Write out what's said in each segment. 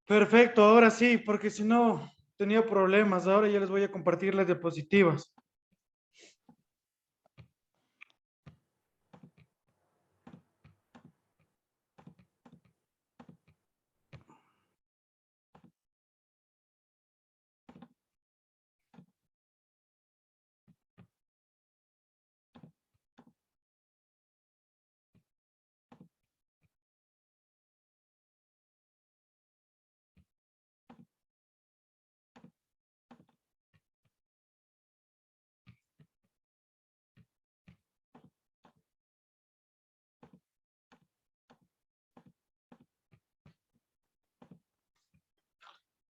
Perfecto, ahora sí, porque si no tenía problemas. Ahora ya les voy a compartir las diapositivas.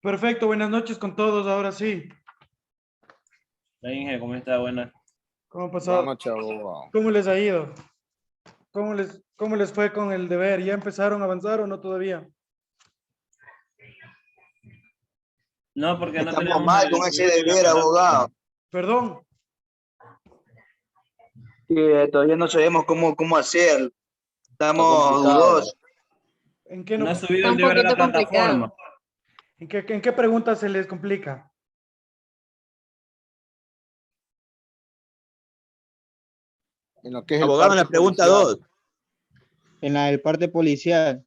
Perfecto, buenas noches con todos, ahora sí. Inge, ¿cómo está? Buenas. ¿Cómo ha Buenas pasado? noches, abogado. ¿Cómo les ha ido? ¿Cómo les fue con el deber? ¿Ya empezaron a avanzar o no todavía? No, porque no Estamos tenemos mal con ese deber, abogado. Perdón, Sí, todavía no sabemos cómo hacer. Está Estamos complicado. dudosos. ¿en qué, No no, ha subido Está el un deber a la poquito complicado. plataforma. en qué preguntas se les complica? En lo que es el Abogado, en la parte pregunta policial. 2. En la del parte policial.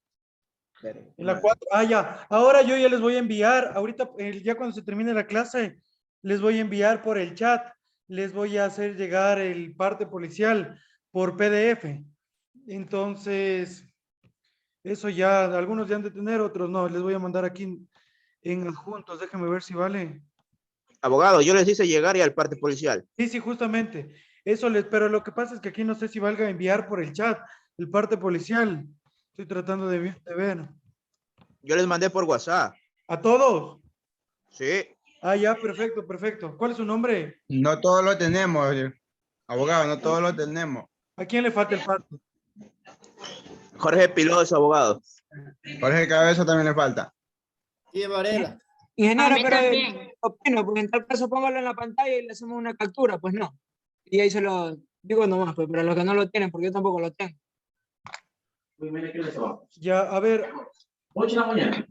En la 4. Ah, ya. Ahora yo ya les voy a enviar, ahorita, ya cuando se termine la clase, les voy a enviar por el chat, les voy a hacer llegar el parte policial por PDF. Entonces, eso ya, algunos ya han de tener, otros no. Les voy a mandar aquí en adjuntos. Déjenme ver si vale. Abogado, yo les hice llegar y al parte policial. Sí, sí, justamente. Eso les, pero lo que pasa es que aquí no sé si valga enviar por el chat el parte policial. Estoy tratando de ver. Yo les mandé por WhatsApp. ¿A todos? Sí. Ah, ya, perfecto, perfecto. ¿Cuál es su nombre? No todos lo tenemos, abogado, no todos lo tenemos. ¿A quién le falta el parte? Jorge Piloso, abogado. Jorge Cabeza también le falta. Sí, Varela. Ingeniero, A mí pero también. opino, pues en tal caso póngalo en la pantalla y le hacemos una captura, pues no. Y ahí se lo digo nomás, pues, pero los que no lo tienen, porque yo tampoco lo tengo. Ya, a ver. 8 de la mañana.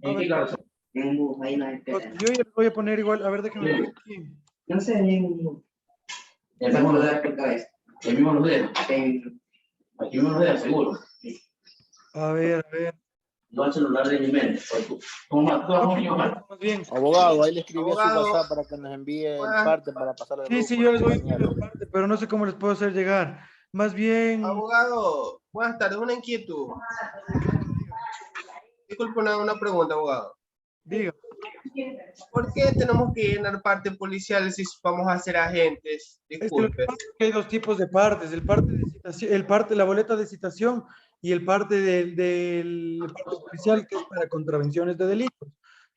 A ver, pues, yo ya les voy a poner igual. A ver, déjenme ver aquí. No sé, ya estamos los dedos por cabeza. El mismo los dedos. Aquí mismo los dedos, seguro. A ver, a ver. No al celular de Jiménez. ¿Cómo más? Más bien. Abogado, ahí le escribí a su Abogado. WhatsApp para que nos envíe el parte para pasar al Sí, grupo. sí, yo les voy a enviar la parte, pero no sé cómo les puedo hacer llegar. Más bien. Abogado, buenas tardes, una inquietud. Disculpe una pregunta, abogado. Diga. ¿Por qué tenemos que llenar parte policial si vamos a ser agentes? Es que lo que Disculpe. pasa es que hay dos tipos de partes, el parte de citación, la boleta de citación y el parte del parte policial que es para contravenciones de delitos.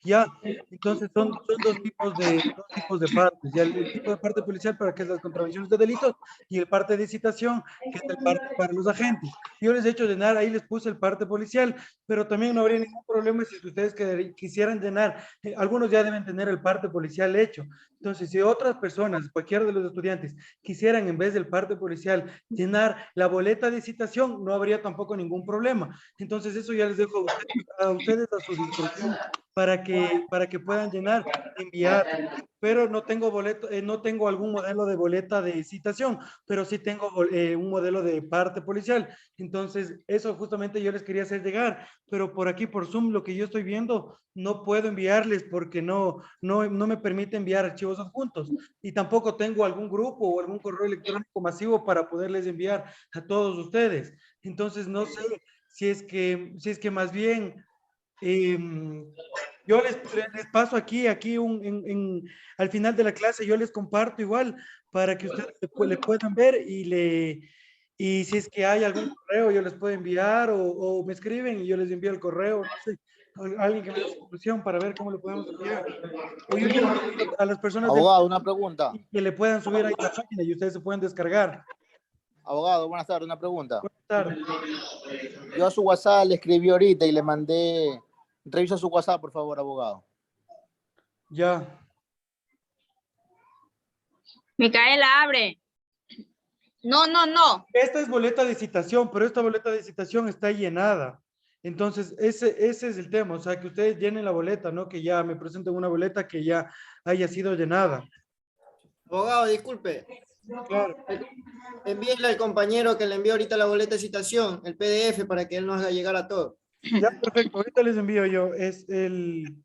Ya, entonces son dos tipos de partes. Ya el tipo de parte policial para que es las contravenciones de delitos y el parte de citación que es el parte para los agentes. Yo les he hecho llenar, ahí les puse el parte policial, pero también no habría ningún problema si ustedes quisieran llenar. Algunos ya deben tener el parte policial hecho. Entonces, si otras personas, cualquiera de los estudiantes, quisieran en vez del parte policial llenar la boleta de citación, no habría tampoco ningún problema. Entonces, eso ya les dejo a ustedes a su discreción para que puedan llenar, enviar. Pero no tengo boleto, no tengo algún modelo de boleta de citación, pero sí tengo un modelo de parte policial. Entonces, eso justamente yo les quería hacer llegar, pero por aquí, por Zoom, lo que yo estoy viendo, no puedo enviarles porque no me permite enviar archivos adjuntos y tampoco tengo algún grupo o algún correo electrónico masivo para poderles enviar a todos ustedes. Entonces, no sé si es que más bien eh, yo les paso aquí al final de la clase, yo les comparto igual para que ustedes le puedan ver y si es que hay algún correo, yo les puedo enviar o me escriben y yo les envío el correo, no sé, alguien que me dé solución para ver cómo le podemos enviar. O yo les envío a las personas Abogado, una pregunta. que le puedan subir ahí la página y ustedes se pueden descargar. Abogado, buenas tardes, una pregunta. Buenas tardes. Yo a su WhatsApp le escribí ahorita y le mandé. Revisa su WhatsApp, por favor, abogado. Ya. Micaela, abre. No. Esta es boleta de citación, pero esta boleta de citación está llenada. Entonces, ese es el tema, o sea, que ustedes llenen la boleta, ¿no? Que ya me presenten una boleta que ya haya sido llenada. Abogado, disculpe. Claro. Envíenle al compañero que le envió ahorita la boleta de citación, el PDF, para que él nos haga llegar a todo. Ya, perfecto, ahorita les envío yo, es el...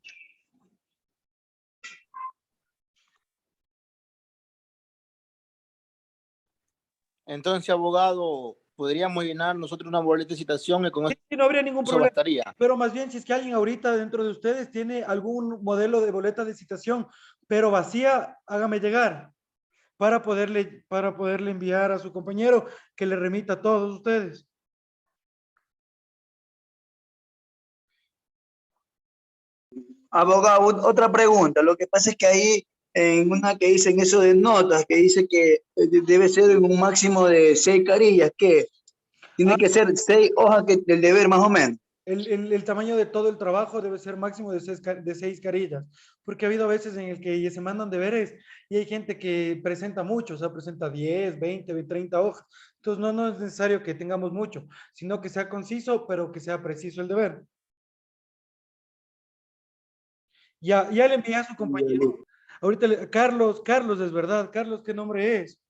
Entonces, abogado, podríamos llenar nosotros una boleta de citación y con Sí, no habría ningún eso problema. bastaría. Pero más bien, si es que alguien ahorita dentro de ustedes tiene algún modelo de boleta de citación, pero vacía, hágame llegar para poderle enviar a su compañero que le remita a todos ustedes. Abogado, otra pregunta. Lo que pasa es que ahí, en una que dicen eso de notas, que dice que debe ser en un máximo de 6 carillas, que tiene que ser 6 hojas del deber más o menos. El tamaño de todo el trabajo debe ser máximo de 6 carillas, porque ha habido veces en el que se mandan deberes y hay gente que presenta mucho, o sea, presenta 10, 20, 30 hojas. Entonces, no es necesario que tengamos mucho, sino que sea conciso, pero que sea preciso el deber. Ya le envié a su compañero. Ahorita, Carlos es verdad. Carlos, ¿qué nombre es?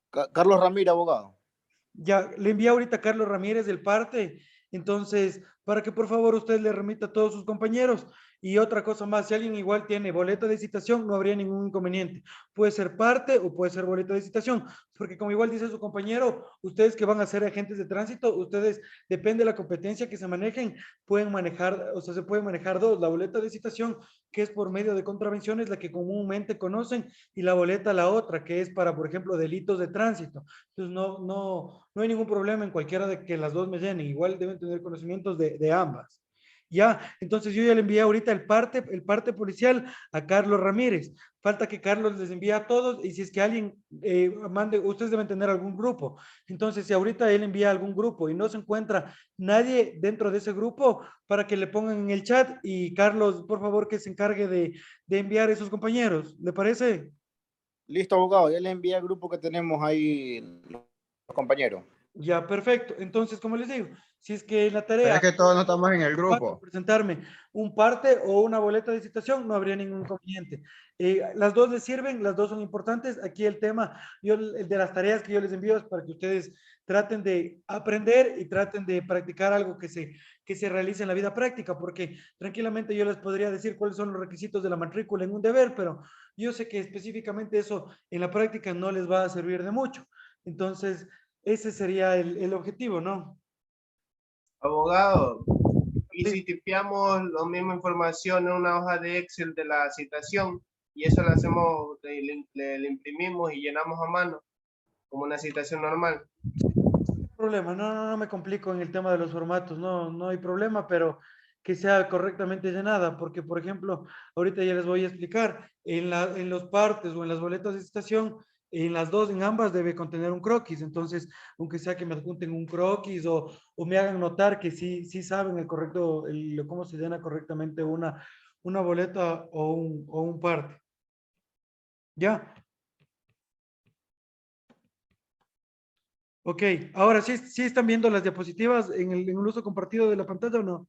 Carlos Ramírez, abogado. Ya, le envié ahorita a Carlos Ramírez del parte. Entonces, para que por favor usted le remita a todos sus compañeros. Y otra cosa más, si alguien igual tiene boleta de citación, no habría ningún inconveniente. Puede ser parte o puede ser boleta de citación, porque como igual dice su compañero, ustedes que van a ser agentes de tránsito, ustedes, depende de la competencia que se manejen, pueden manejar, o sea, se pueden manejar dos, la boleta de citación, que es por medio de contravenciones, la que comúnmente conocen, y la boleta, la otra, que es para, por ejemplo, delitos de tránsito. Entonces, no hay ningún problema en cualquiera de que las dos me llenen, igual deben tener conocimientos de ambas. Ya, entonces yo ya le envié ahorita el parte policial a Carlos Ramírez. Falta que Carlos les envíe a todos y si es que alguien mande, ustedes deben tener algún grupo. Entonces, si ahorita él envía algún grupo y no se encuentra nadie dentro de ese grupo, para que le pongan en el chat y Carlos, por favor, que se encargue de enviar a esos compañeros. ¿Le parece? Listo, abogado. Ya le envié al grupo que tenemos ahí, los compañeros. Ya, perfecto. Entonces, como les digo, si es que en la Pero tarea... es que todos no estamos en el grupo. Presentarme un parte o una boleta de citación, no habría ningún inconveniente. Las dos les sirven, las dos son importantes. Aquí el tema, el de las tareas que yo les envío es para que ustedes traten de aprender y traten de practicar algo que se realice en la vida práctica, porque tranquilamente yo les podría decir cuáles son los requisitos de la matrícula en un deber, pero yo sé que específicamente eso en la práctica no les va a servir de mucho. Entonces, ese sería el objetivo, ¿no? Abogado, y si tipeamos la misma información en una hoja de Excel de la citación y eso lo hacemos, le imprimimos y llenamos a mano como una citación normal. Problema, no me complico en el tema de los formatos, no hay problema, pero que sea correctamente llenada, porque por ejemplo, ahorita ya les voy a explicar, en los partes o en las boletas de citación, en las dos, en ambas debe contener un croquis, entonces, aunque sea que me adjunten un croquis o me hagan notar que sí saben el correcto, cómo se llena correctamente una boleta o un parte. ¿Ya? Ok, ahora sí están viendo las diapositivas en el uso compartido de la pantalla o no?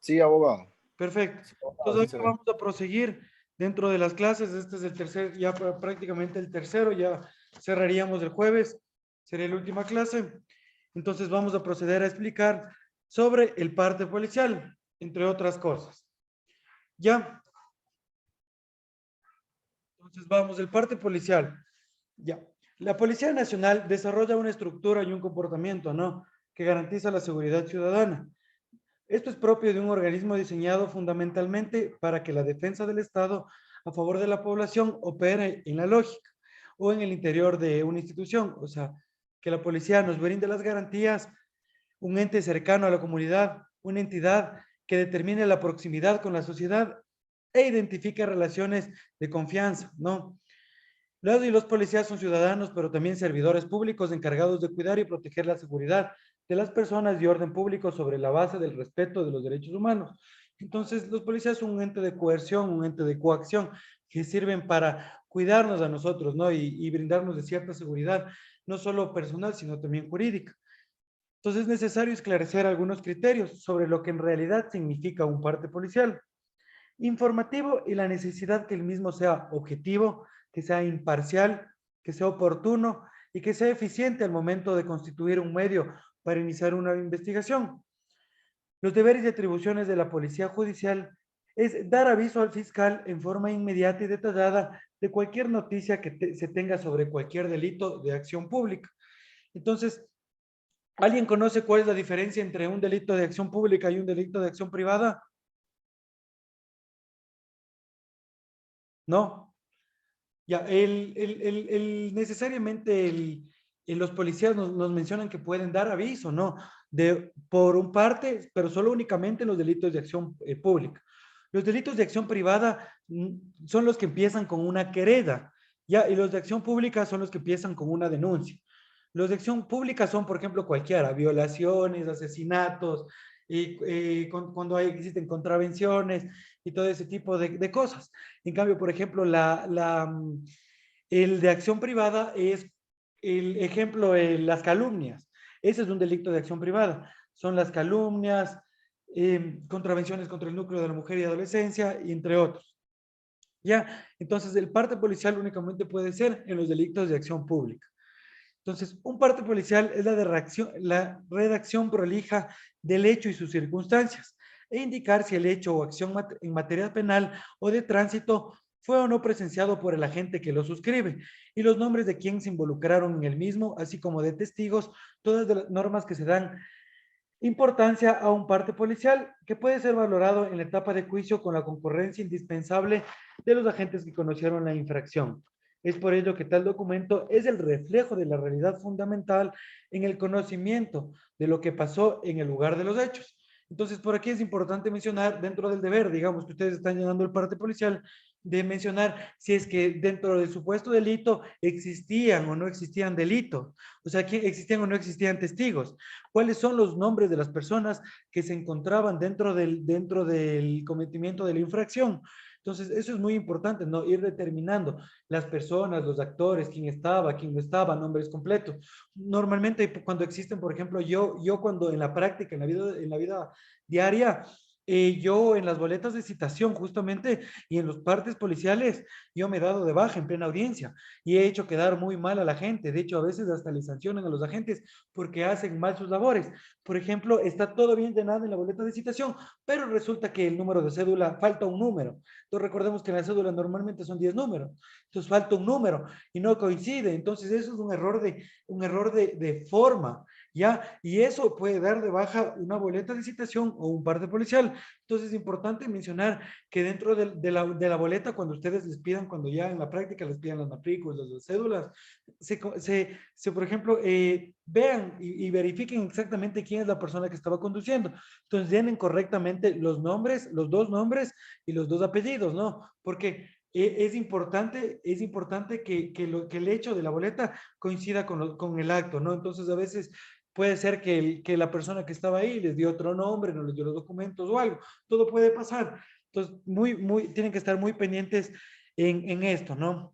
Sí, abogado. Perfecto. Entonces ahora vamos a proseguir dentro de las clases. Este es el tercer, ya prácticamente el tercero, ya cerraríamos el jueves, sería la última clase. Entonces vamos a proceder a explicar sobre el parte policial, entre otras cosas. ¿Ya? Entonces vamos, el parte policial. Ya. La Policía Nacional desarrolla una estructura y un comportamiento, ¿no?, que garantiza la seguridad ciudadana. Esto es propio de un organismo diseñado fundamentalmente para que la defensa del Estado a favor de la población opere en la lógica o en el interior de una institución. O sea, que la policía nos brinde las garantías, un ente cercano a la comunidad, una entidad que determine la proximidad con la sociedad e identifique relaciones de confianza, ¿no? Los policías son ciudadanos, pero también servidores públicos encargados de cuidar y proteger la seguridad de las personas y orden público sobre la base del respeto de los derechos humanos. Entonces, los policías son un ente de coerción, un ente de coacción, que sirven para cuidarnos a nosotros, ¿no? Y brindarnos de cierta seguridad. no solo personal, sino también jurídica. Entonces es necesario esclarecer algunos criterios sobre lo que en realidad significa un parte policial. Informativo y la necesidad que el mismo sea objetivo, que sea imparcial, que sea oportuno y que sea eficiente al momento de constituir un medio para iniciar una investigación. Los deberes y atribuciones de la Policía Judicial es dar aviso al fiscal en forma inmediata y detallada de cualquier noticia que se tenga sobre cualquier delito de acción pública. Entonces, ¿alguien conoce cuál es la diferencia entre un delito de acción pública y un delito de acción privada? No. Ya, necesariamente los policías nos mencionan que pueden dar aviso, ¿no? Por un parte, pero solo únicamente en los delitos de acción pública. Los delitos de acción privada son los que empiezan con una querella, ¿ya? Y los de acción pública son los que empiezan con una denuncia. Los de acción pública son, por ejemplo, cualquiera, violaciones, asesinatos, cuando existen contravenciones y todo ese tipo de cosas. En cambio, por ejemplo, el de acción privada es el ejemplo, las calumnias. Ese es un delito de acción privada. Son las calumnias, contravenciones contra el núcleo de la mujer y adolescencia, y entre otros. ¿Ya? Entonces, el parte policial únicamente puede ser en los delitos de acción pública. Entonces, un parte policial es la redacción prolija del hecho y sus circunstancias, e indicar si el hecho o acción en materia penal o de tránsito fue o no presenciado por el agente que lo suscribe, y los nombres de quienes se involucraron en el mismo, así como de testigos, todas las normas que se dan importancia a un parte policial que puede ser valorado en la etapa de juicio con la concurrencia indispensable de los agentes que conocieron la infracción. Es por ello que tal documento es el reflejo de la realidad fundamental en el conocimiento de lo que pasó en el lugar de los hechos. Entonces, por aquí es importante mencionar, dentro del deber, digamos que ustedes están llenando el parte policial, de mencionar si es que dentro del supuesto delito existían o no existían delitos, o sea, que existían o no existían testigos, cuáles son los nombres de las personas que se encontraban dentro del cometimiento de la infracción. Entonces, eso es muy importante, ¿no? Ir determinando las personas, los actores, quién estaba, quién no estaba, nombres completos. Normalmente, cuando existen, por ejemplo, yo cuando en la práctica, en la vida diaria, yo en las boletas de citación justamente y en los partes policiales, yo me he dado de baja en plena audiencia y he hecho quedar muy mal a la gente. De hecho, a veces hasta le sancionan a los agentes porque hacen mal sus labores. Por ejemplo, está todo bien llenado en la boleta de citación, pero resulta que el número de cédula, falta un número. Entonces recordemos que en la cédula normalmente son 10 números. Entonces falta un número y no coincide. Entonces eso es un error de forma, ¿ya? Y eso puede dar de baja una boleta de citación o un parte policial. Entonces es importante mencionar que dentro de la boleta, cuando ustedes les pidan, cuando ya en la práctica les pidan las matrículas, las cédulas, por ejemplo, vean y verifiquen exactamente quién es la persona que estaba conduciendo. Entonces llenen correctamente los nombres, los dos nombres y los dos apellidos, ¿no? Porque es importante que el hecho de la boleta coincida con el acto, ¿no? Entonces a veces puede ser que la persona que estaba ahí les dio otro nombre, no les dio los documentos o algo. Todo puede pasar. Entonces, tienen que estar muy pendientes en esto, ¿no?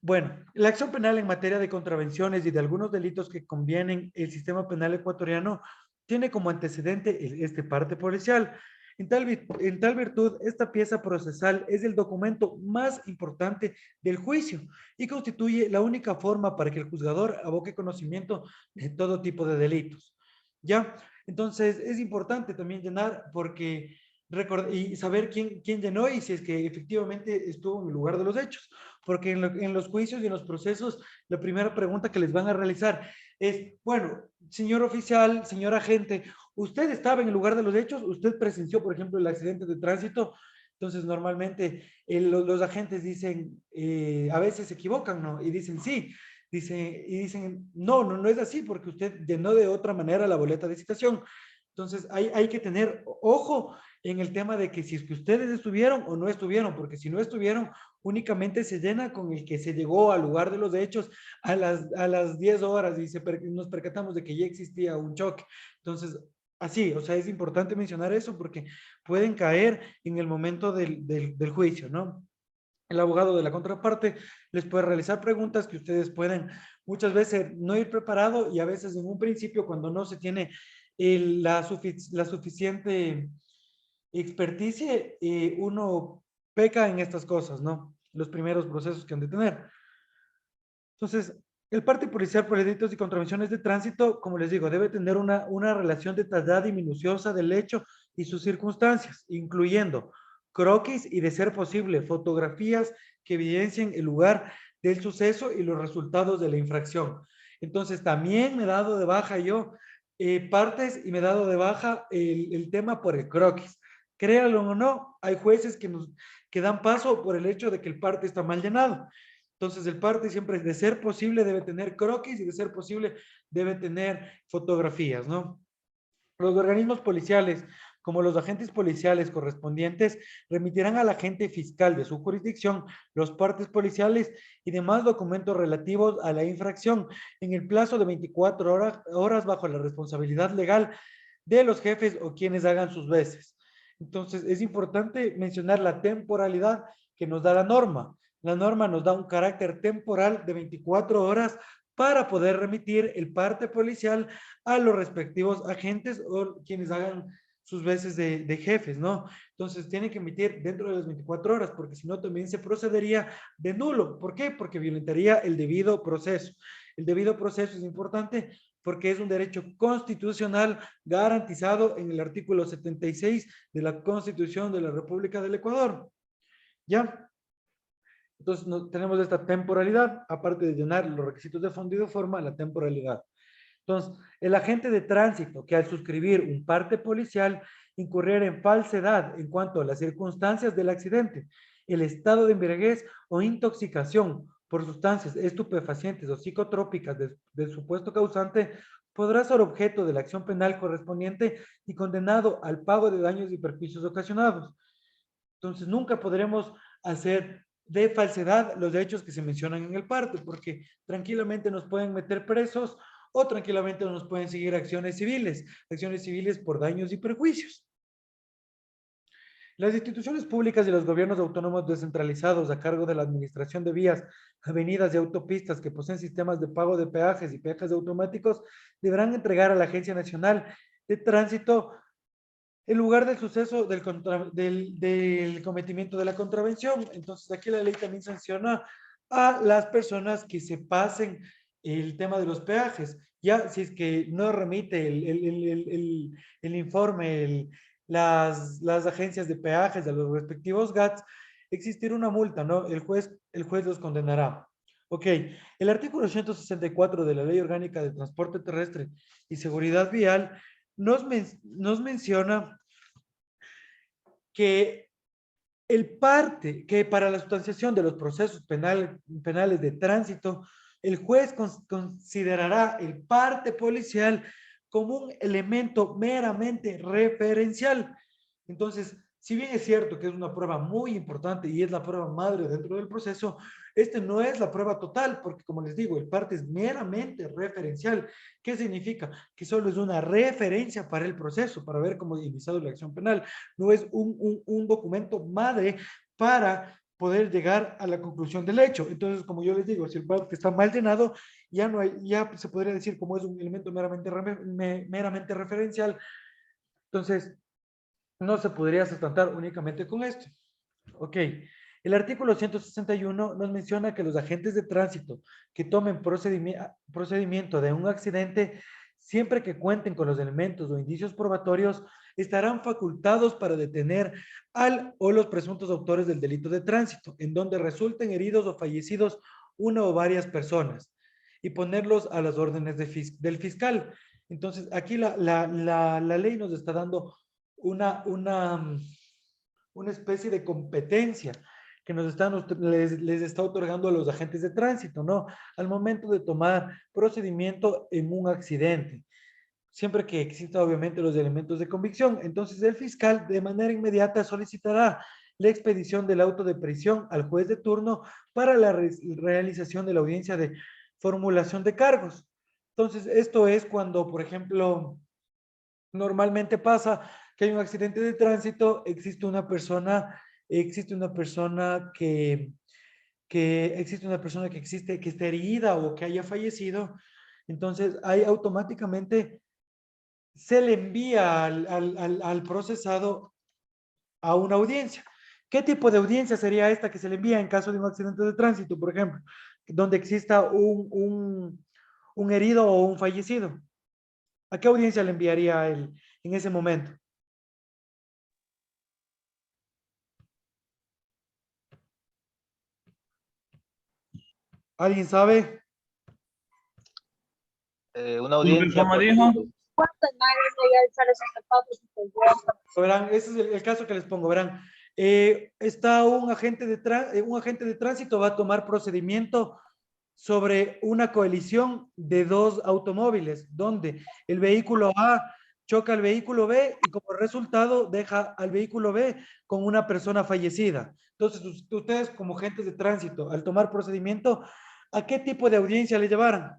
Bueno, la acción penal en materia de contravenciones y de algunos delitos que convienen el sistema penal ecuatoriano tiene como antecedente este parte policial. En tal virtud, esta pieza procesal es el documento más importante del juicio y constituye la única forma para que el juzgador aboque conocimiento de todo tipo de delitos. ¿Ya? Entonces, es importante también llenar porque y saber quién llenó y si es que efectivamente estuvo en el lugar de los hechos. Porque en los juicios y en los procesos, la primera pregunta que les van a realizar es, bueno, señor oficial, señor agente, ¿usted estaba en el lugar de los hechos? ¿Usted presenció, por ejemplo, el accidente de tránsito? Entonces, normalmente los agentes dicen, a veces se equivocan, ¿no? Y dicen sí. Dicen, no es así porque usted llenó de otra manera la boleta de citación. Entonces, hay que tener ojo en el tema de que si es que ustedes estuvieron o no estuvieron, porque si no estuvieron, únicamente se llena con el que se llegó al lugar de los hechos a las 10 horas y nos percatamos de que ya existía un choque. Entonces, así, o sea, es importante mencionar eso porque pueden caer en el momento del juicio, ¿no? el abogado de la contraparte les puede realizar preguntas que ustedes pueden muchas veces no ir preparado y a veces en un principio cuando no se tiene la suficiente experticia, uno peca en estas cosas, ¿no? Los primeros procesos que han de tener. Entonces, el parte policial por delitos y contravenciones de tránsito, como les digo, debe tener una relación detallada y minuciosa del hecho y sus circunstancias, incluyendo croquis y, de ser posible, fotografías que evidencien el lugar del suceso y los resultados de la infracción. Entonces, también me he dado de baja yo partes y me he dado de baja el tema por el croquis. Créanlo o no, hay jueces que dan paso por el hecho de que el parte está mal llenado. Entonces, el parte siempre, de ser posible, debe tener croquis y de ser posible debe tener fotografías, ¿no? Los organismos policiales, como los agentes policiales correspondientes, remitirán al agente fiscal de su jurisdicción los partes policiales y demás documentos relativos a la infracción en el plazo de 24 horas bajo la responsabilidad legal de los jefes o quienes hagan sus veces. Entonces, es importante mencionar la temporalidad que nos da la norma. La norma nos da un carácter temporal de 24 horas para poder remitir el parte policial a los respectivos agentes o quienes hagan sus veces de jefes, ¿no? Entonces, tiene que emitir dentro de las 24 horas, porque si no, también se procedería de nulo. ¿Por qué? Porque violentaría el debido proceso. El debido proceso es importante porque es un derecho constitucional garantizado en el artículo 76 de la Constitución de la República del Ecuador. ¿Ya? Entonces, tenemos esta temporalidad, aparte de llenar los requisitos de fondo y de forma, la temporalidad. Entonces, el agente de tránsito que al suscribir un parte policial incurriera en falsedad en cuanto a las circunstancias del accidente, el estado de embriaguez o intoxicación por sustancias estupefacientes o psicotrópicas del supuesto causante, podrá ser objeto de la acción penal correspondiente y condenado al pago de daños y perjuicios ocasionados. Entonces, nunca podremos hacer de falsedad los hechos que se mencionan en el parte, porque tranquilamente nos pueden meter presos o tranquilamente nos pueden seguir acciones civiles por daños y perjuicios. Las instituciones públicas y los gobiernos autónomos descentralizados a cargo de la administración de vías, avenidas y autopistas que poseen sistemas de pago de peajes y peajes automáticos deberán entregar a la Agencia Nacional de Tránsito el lugar del suceso del cometimiento de la contravención. Entonces, aquí la ley también sanciona a las personas que se pasen el tema de los peajes. Ya, si es que no remite el informe, las agencias de peajes de los respectivos GATS, existirá una multa, ¿no? El juez los condenará. Ok, el artículo 164 de la Ley Orgánica de Transporte Terrestre y Seguridad Vial nos menciona que que para la sustanciación de los procesos penales de tránsito, el juez considerará el parte policial como un elemento meramente referencial. Entonces, si bien es cierto que es una prueba muy importante y es la prueba madre dentro del proceso, no es la prueba total, porque como les digo, el parte es meramente referencial. ¿Qué significa? Que solo es una referencia para el proceso, para ver cómo ha iniciado la acción penal. No es un documento madre para poder llegar a la conclusión del hecho. Entonces, como yo les digo, si el parte está mal llenado, ya se podría decir como es un elemento meramente referencial. Entonces, no se podría sustentar únicamente con esto. Ok. El artículo 161 nos menciona que los agentes de tránsito que tomen procedimiento de un accidente, siempre que cuenten con los elementos o indicios probatorios, estarán facultados para detener al o los presuntos autores del delito de tránsito, en donde resulten heridos o fallecidos una o varias personas, y ponerlos a las órdenes del fiscal. Entonces, aquí la ley nos está dando una especie de competencia que les está otorgando a los agentes de tránsito, ¿no? Al momento de tomar procedimiento en un accidente, siempre que existan obviamente los elementos de convicción. Entonces el fiscal de manera inmediata solicitará la expedición del auto de prisión al juez de turno para la realización de la audiencia de formulación de cargos. Entonces, esto es cuando, por ejemplo, normalmente pasa que hay un accidente de tránsito, existe una persona que que existe una persona que esté herida o que haya fallecido, entonces ahí automáticamente se le envía al procesado a una audiencia. ¿Qué tipo de audiencia sería esta que se le envía en caso de un accidente de tránsito, por ejemplo, donde exista un herido o un fallecido? ¿A qué audiencia le enviaría él en ese momento? ¿Alguien sabe? Una audiencia. ¿Cómo dijo? Verán, ese es el caso que les pongo, verán. Está un agente de tránsito va a tomar procedimiento sobre una colisión de dos automóviles, donde el vehículo A choca al vehículo B y como resultado deja al vehículo B con una persona fallecida. Entonces, ustedes como agentes de tránsito, al tomar procedimiento, ¿a qué tipo de audiencia le llevaran?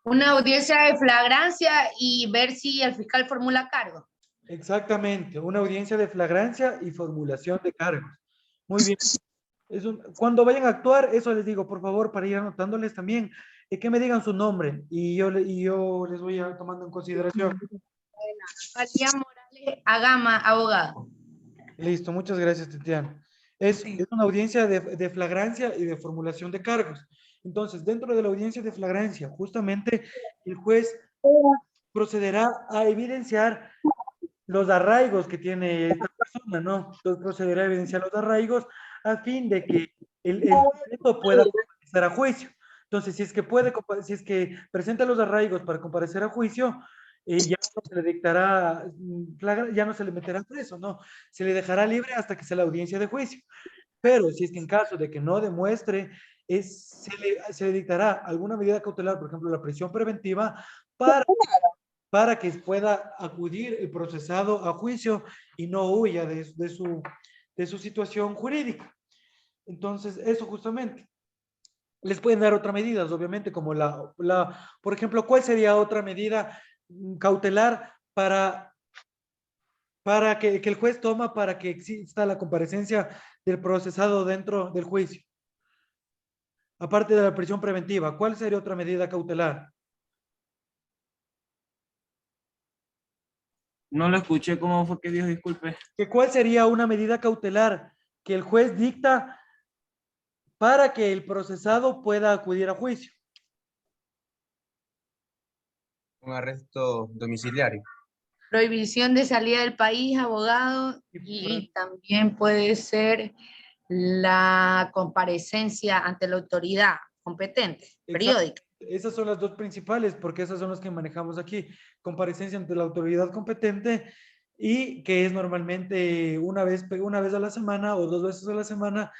Una audiencia de flagrancia y ver si el fiscal formula cargo. Exactamente, una audiencia de flagrancia y formulación de cargos. Muy bien. Cuando vayan a actuar, eso les digo, por favor, para ir anotándoles también, que me digan su nombre y yo les voy a tomando en consideración. María Morales Agama, abogado. Listo, muchas gracias, Tatiana. Es una audiencia de flagrancia y de formulación de cargos. Entonces, dentro de la audiencia de flagrancia, justamente el juez procederá a evidenciar los arraigos que tiene esta persona, ¿no? Entonces procederá a evidenciar los arraigos a fin de que el sujeto pueda comparecer a juicio. Entonces, si es que presenta los arraigos para comparecer a juicio, ya no se le dictará, ya no se le meterá preso, ¿no? Se le dejará libre hasta que sea la audiencia de juicio. Pero si es que en caso de que no demuestre, se le dictará alguna medida cautelar, por ejemplo, la prisión preventiva, para que pueda acudir el procesado a juicio y no huya de su situación jurídica. Entonces, eso justamente. Les pueden dar otras medidas, obviamente, como por ejemplo, ¿cuál sería otra medida cautelar para que el juez toma para que exista la comparecencia del procesado dentro del juicio? Aparte de la prisión preventiva, ¿cuál sería otra medida cautelar? No lo escuché, ¿cómo fue que dijo? Disculpe. ¿Cuál sería una medida cautelar que el juez dicta para que el procesado pueda acudir a juicio? Un arresto domiciliario. Prohibición de salida del país, abogado, y también puede ser la comparecencia ante la autoridad competente, periódica. Esas son las dos principales, porque esas son las que manejamos aquí. Comparecencia ante la autoridad competente y que es normalmente una vez a la semana o 2 veces a la semana,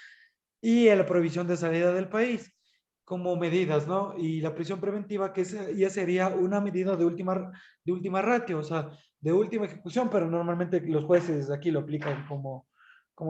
y la prohibición de salida del país como medidas, ¿no? Y la prisión preventiva, que ya sería una medida de última ratio, o sea, de última ejecución, pero normalmente los jueces aquí lo aplican como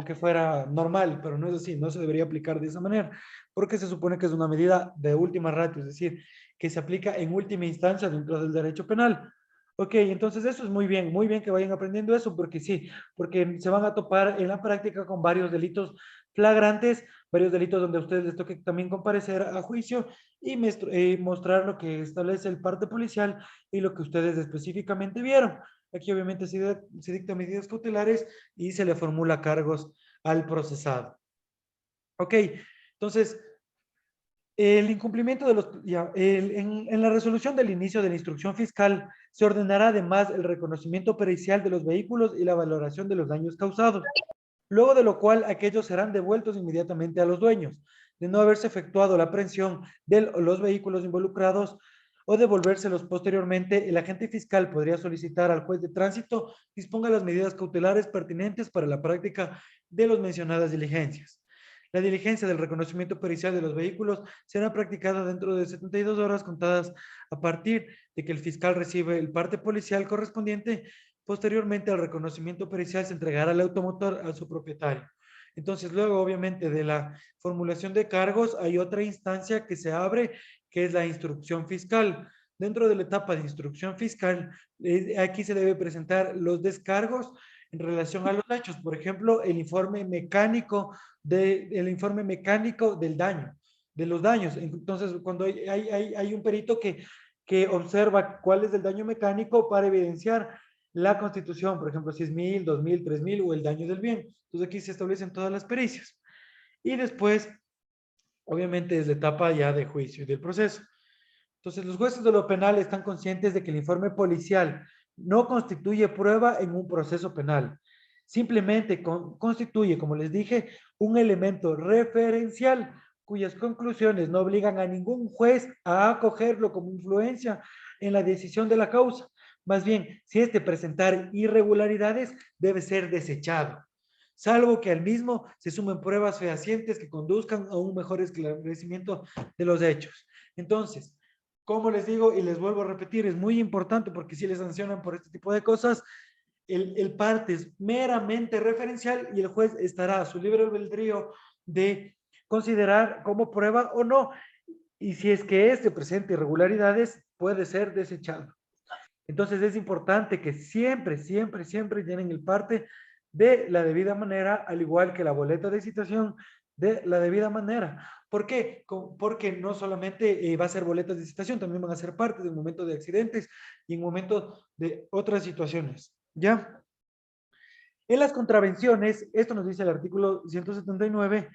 que fuera normal, pero no es así, no se debería aplicar de esa manera, porque se supone que es una medida de última ratio, es decir, que se aplica en última instancia dentro del derecho penal. Ok, entonces eso es muy bien que vayan aprendiendo eso, porque sí, porque se van a topar en la práctica con varios delitos flagrantes, varios delitos donde a ustedes les toque también comparecer a juicio y mostrar lo que establece el parte policial y lo que ustedes específicamente vieron. Aquí obviamente se dictan medidas cautelares y se le formula cargos al procesado. Ok, entonces, el incumplimiento de en la resolución del inicio de la instrucción fiscal se ordenará además el reconocimiento pericial de los vehículos y la valoración de los daños causados, luego de lo cual aquellos serán devueltos inmediatamente a los dueños, de no haberse efectuado la aprehensión de los vehículos involucrados o devolvérselos posteriormente. El agente fiscal podría solicitar al juez de tránsito disponga las medidas cautelares pertinentes para la práctica de las mencionadas diligencias. La diligencia del reconocimiento pericial de los vehículos será practicada dentro de 72 horas contadas a partir de que el fiscal recibe el parte policial correspondiente. Posteriormente al reconocimiento pericial se entregará el automotor a su propietario. Entonces, luego, obviamente, de la formulación de cargos, hay otra instancia que se abre, que es la instrucción fiscal. Dentro de la etapa de instrucción fiscal, aquí se debe presentar los descargos en relación a los hechos. Por ejemplo, el informe mecánico del daño, de los daños. Entonces, cuando hay un perito que observa cuál es el daño mecánico para evidenciar la constitución, por ejemplo, si es 1000, 2000, 3000 o el daño del bien. Entonces aquí se establecen todas las pericias. Y después, obviamente, es la etapa ya de juicio y del proceso. Entonces, los jueces de lo penal están conscientes de que el informe policial no constituye prueba en un proceso penal. Simplemente constituye, como les dije, un elemento referencial cuyas conclusiones no obligan a ningún juez a acogerlo como influencia en la decisión de la causa. Más bien, si este presentar irregularidades, debe ser desechado, salvo que al mismo se sumen pruebas fehacientes que conduzcan a un mejor esclarecimiento de los hechos. Entonces, como les digo y les vuelvo a repetir, es muy importante porque si les sancionan por este tipo de cosas, el parte es meramente referencial y el juez estará a su libre albedrío de considerar como prueba o no. Y si es que este presenta irregularidades, puede ser desechado. Entonces es importante que siempre llenen el parte de la debida manera, al igual que la boleta de citación de la debida manera. ¿Por qué? Porque no solamente va a ser boletas de citación, también van a ser parte del momento de accidentes y en momentos de otras situaciones. ¿Ya? En las contravenciones, esto nos dice el artículo 179,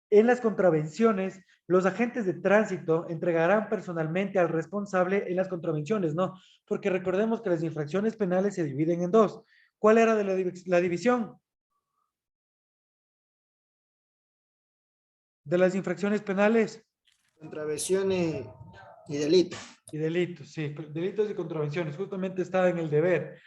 en las contravenciones, los agentes de tránsito entregarán personalmente al responsable en las contravenciones, ¿no? Porque recordemos que las infracciones penales se dividen en dos. ¿Cuál era la división? De las infracciones penales. Contravenciones y delitos. Y delitos, sí, delitos y contravenciones, justamente está en el deber.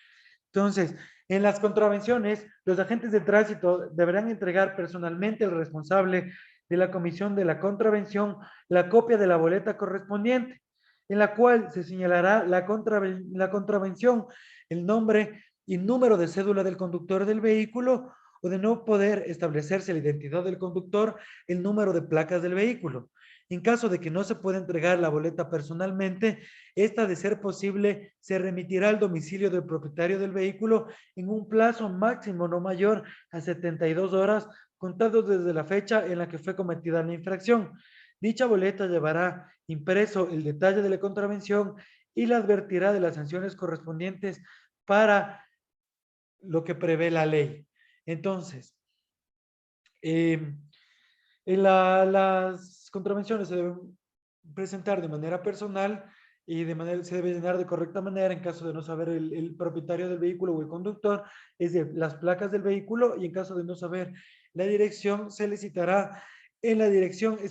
Entonces, en las contravenciones, los agentes de tránsito deberán entregar personalmente al responsable de la comisión de la contravención la copia de la boleta correspondiente, en la cual se señalará la contravención, el nombre y número de cédula del conductor del vehículo, o de no poder establecerse la identidad del conductor, el número de placas del vehículo. En caso de que no se pueda entregar la boleta personalmente, esta, de ser posible, se remitirá al domicilio del propietario del vehículo en un plazo máximo no mayor a 72 horas, contados desde la fecha en la que fue cometida la infracción. Dicha boleta llevará impreso el detalle de la contravención y la advertirá de las sanciones correspondientes para lo que prevé la ley. Entonces, las contravenciones se deben presentar de manera personal y se debe llenar de correcta manera en caso de no saber el propietario del vehículo o el conductor, es de las placas del vehículo, y en caso de no saber la dirección, se le citará en la dirección que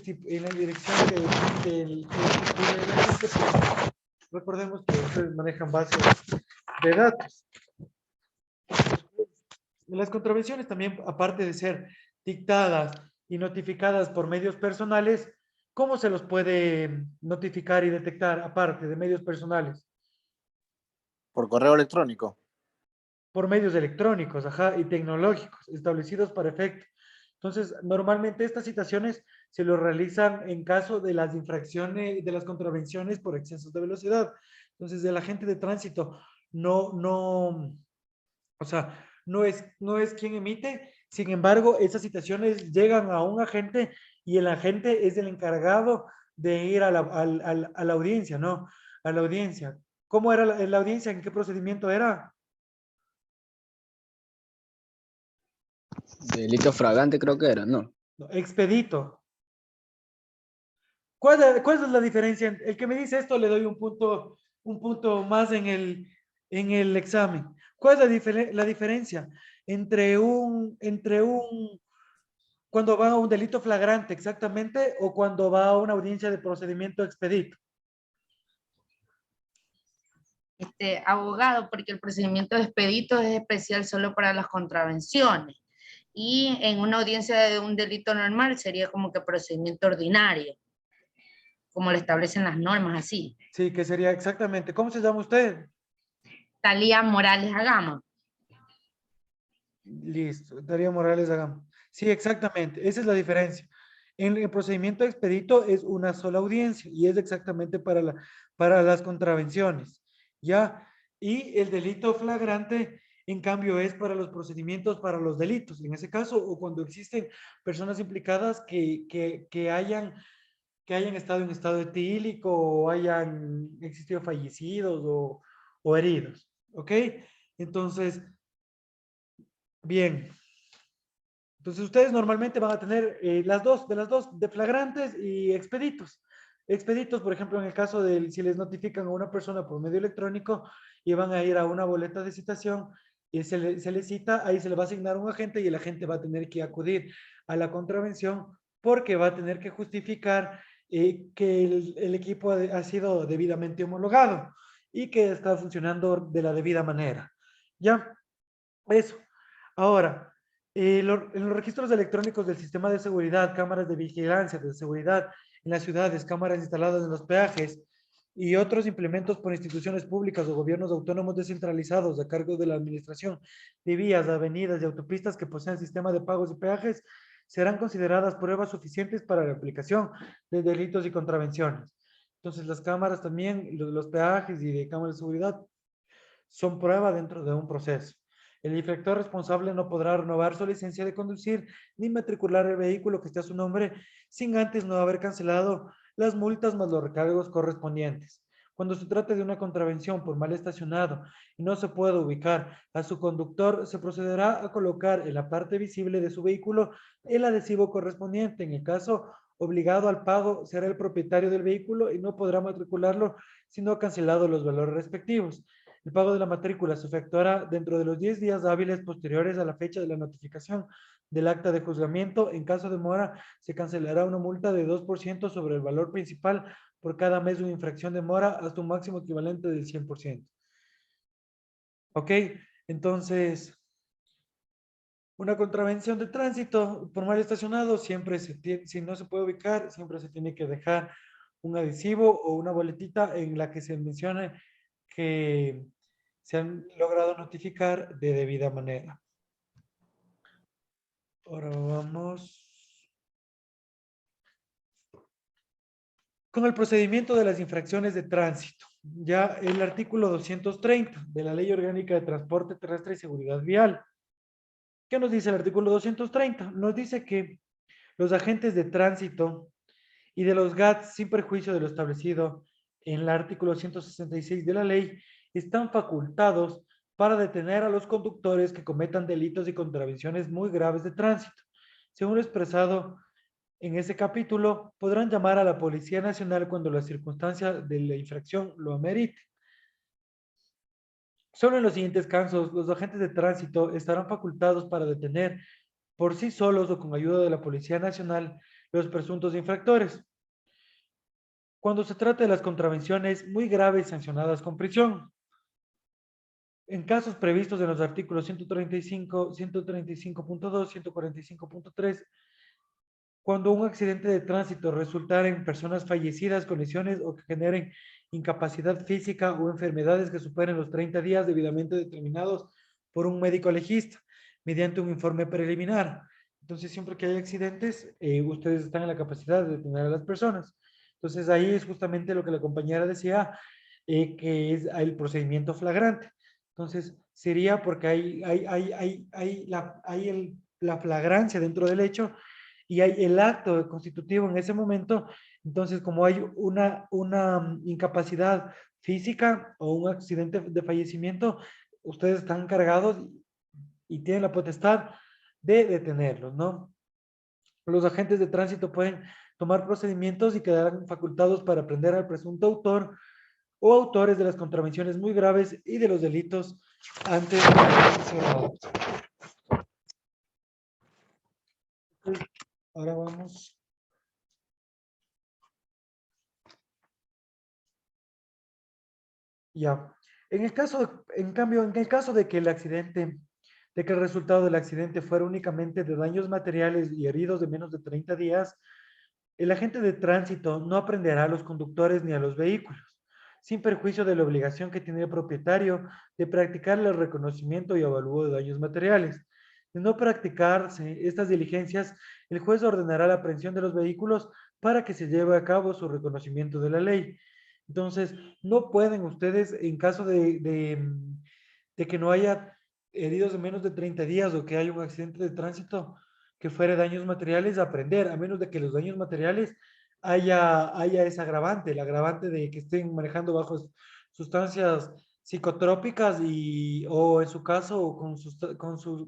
recordemos que ustedes manejan bases de datos. Las contravenciones también, aparte de ser dictadas y notificadas por medios personales, ¿cómo se los puede notificar y detectar aparte de medios personales? Por correo electrónico. Por medios electrónicos, ajá, y tecnológicos establecidos para efecto. Entonces, normalmente estas citaciones se lo realizan en caso de las infracciones, de las contravenciones por excesos de velocidad. Entonces, el agente de tránsito no es quien emite. Sin embargo, esas citaciones llegan a un agente y el agente es el encargado de ir a la audiencia, ¿no? A la audiencia. ¿Cómo era la audiencia? ¿En qué procedimiento era? Delito fragante creo que era, ¿no? No, expedito. ¿Cuál es la diferencia? El que me dice esto le doy un punto más en el examen. ¿Cuál es la diferencia entre cuando va a un delito flagrante exactamente o cuando va a una audiencia de procedimiento expedito? Abogado, porque el procedimiento de expedito es especial solo para las contravenciones. Y en una audiencia de un delito normal sería como que procedimiento ordinario, como lo establecen las normas, así. Sí, que sería exactamente. ¿Cómo se llama usted? Talía Morales Agama. Listo, Talía Morales Agama. Sí, exactamente. Esa es la diferencia. En el procedimiento expedito es una sola audiencia y es exactamente para las contravenciones. ¿Ya? Y el delito flagrante En cambio, es para los procedimientos, para los delitos, en ese caso, o cuando existen personas implicadas que hayan estado en estado etílico o hayan existido fallecidos o heridos. ¿Ok? Entonces, bien. Entonces, ustedes normalmente van a tener de las dos, de flagrantes y expeditos. Expeditos, por ejemplo, en el caso de si les notifican a una persona por medio electrónico y van a ir a una boleta de citación y se le cita, ahí se le va a asignar un agente y el agente va a tener que acudir a la contravención porque va a tener que justificar que el equipo ha sido debidamente homologado y que está funcionando de la debida manera. ¿Ya? Eso. Ahora, en los registros electrónicos del sistema de seguridad, cámaras de vigilancia, de seguridad en las ciudades, cámaras instaladas en los peajes y otros implementos por instituciones públicas o gobiernos autónomos descentralizados a cargo de la administración de vías, avenidas y autopistas que posean sistema de pagos y peajes serán consideradas pruebas suficientes para la aplicación de delitos y contravenciones. Entonces, las cámaras también, los peajes y de cámaras de seguridad son prueba dentro de un proceso. El infractor responsable no podrá renovar su licencia de conducir ni matricular el vehículo que esté a su nombre sin antes no haber cancelado las multas más los recargos correspondientes. Cuando se trate de una contravención por mal estacionado y no se pueda ubicar a su conductor, se procederá a colocar en la parte visible de su vehículo el adhesivo correspondiente. En el caso obligado al pago, será el propietario del vehículo y no podrá matricularlo si no ha cancelado los valores respectivos. El pago de la matrícula se efectuará dentro de los 10 días hábiles posteriores a la fecha de la notificación del acta de juzgamiento. En caso de mora, se cancelará una multa de 2% sobre el valor principal por cada mes de una infracción de mora hasta un máximo equivalente del 100%. ¿Ok? Entonces, una contravención de tránsito por mal estacionado, siempre si no se puede ubicar, siempre se tiene que dejar un adhesivo o una boletita en la que se mencione que se han logrado notificar de debida manera. Ahora vamos con el procedimiento de las infracciones de tránsito. Ya el artículo 230 de la Ley Orgánica de Transporte Terrestre y Seguridad Vial. ¿Qué nos dice el artículo 230? Nos dice que los agentes de tránsito y de los GATS, sin perjuicio de lo establecido en el artículo 166 de la ley, están facultados para detener a los conductores que cometan delitos y contravenciones muy graves de tránsito. Según lo expresado en ese capítulo, podrán llamar a la Policía Nacional cuando la circunstancia de la infracción lo amerite. Solo en los siguientes casos, los agentes de tránsito estarán facultados para detener por sí solos o con ayuda de la Policía Nacional los presuntos infractores. Cuando se trata de las contravenciones muy graves sancionadas con prisión. En casos previstos en los artículos 135, 135.2, 145.3, cuando un accidente de tránsito resultara en personas fallecidas con lesiones o que generen incapacidad física o enfermedades que superen los 30 días debidamente determinados por un médico legista mediante un informe preliminar. Entonces, siempre que hay accidentes, ustedes están en la capacidad de detener a las personas. Entonces, ahí es justamente lo que la compañera decía, que es el procedimiento flagrante. Entonces, sería porque hay la flagrancia dentro del hecho y hay el acto constitutivo en ese momento. Entonces, como hay una incapacidad física o un accidente de fallecimiento, ustedes están encargados y tienen la potestad de detenerlos, ¿no? Los agentes de tránsito pueden tomar procedimientos y quedarán facultados para prender al presunto autor o autores de las contravenciones muy graves y de los delitos antes mencionados. Ahora vamos. Ya. En el caso, en cambio, en el caso de que el accidente, de que el resultado del accidente fuera únicamente de daños materiales y heridos de menos de 30 días, el agente de tránsito no aprenderá a los conductores ni a los vehículos, sin perjuicio de la obligación que tiene el propietario de practicar el reconocimiento y avalúo de daños materiales. De no practicarse estas diligencias, el juez ordenará la aprehensión de los vehículos para que se lleve a cabo su reconocimiento de la ley. Entonces, no pueden ustedes, en caso de que no haya heridos de menos de 30 días o que haya un accidente de tránsito que fuera daños materiales, aprender, a menos de que los daños materiales haya ese agravante, el agravante de que estén manejando bajo sustancias psicotrópicas o en su caso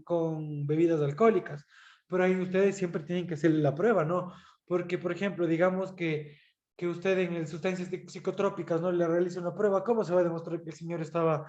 con bebidas alcohólicas. Pero ahí ustedes siempre tienen que hacer la prueba, ¿no? Porque, por ejemplo, digamos que usted en sustancias psicotrópicas no le realiza una prueba, ¿cómo se va a demostrar que el señor estaba